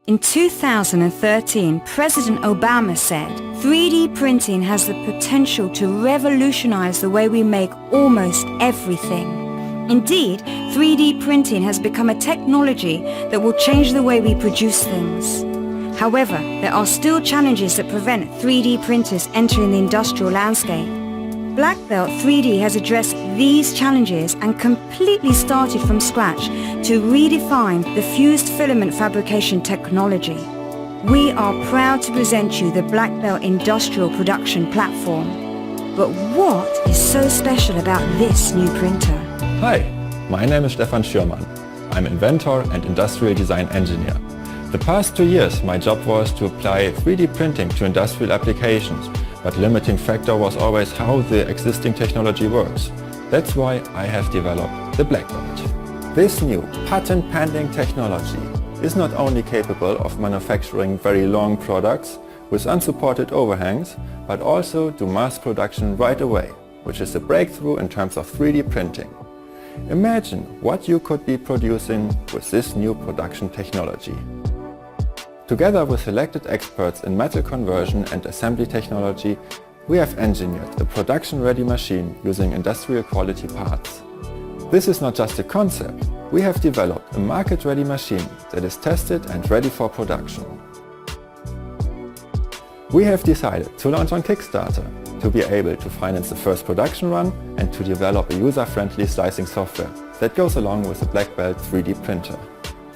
In 2013, President Obama said, "3D printing has the potential to revolutionize the way we make almost everything." Indeed, 3D printing has become a technology that will change the way we produce things. However, there are still challenges that prevent 3D printers entering the industrial landscape. BLACKBELT 3D has addressed these challenges and completely started from scratch to redefine the fused filament fabrication technology. We are proud to present you the BLACKBELT industrial production platform. But what is so special about this new printer? Hi, my name is Stefan Schürmann. I'm inventor and industrial design engineer. The past 2 years my job was to apply 3D printing to industrial applications, but limiting factor was always how the existing technology works. That's why I have developed the BLACKBELT. This new patent-pending technology is not only capable of manufacturing very long products with unsupported overhangs, but also do mass production right away, which is a breakthrough in terms of 3D printing. Imagine what you could be producing with this new production technology. Together with selected experts in metal conversion and assembly technology, we have engineered a production-ready machine using industrial quality parts. This is not just a concept, we have developed a market-ready machine that is tested and ready for production. We have decided to launch on Kickstarter to be able to finance the first production run and to develop a user-friendly slicing software that goes along with the BLACKBELT 3D printer.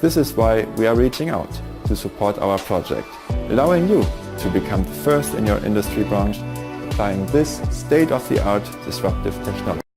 This is why we are reaching out to support our project, allowing you to become the first in your industry branch applying this state-of-the-art disruptive technology.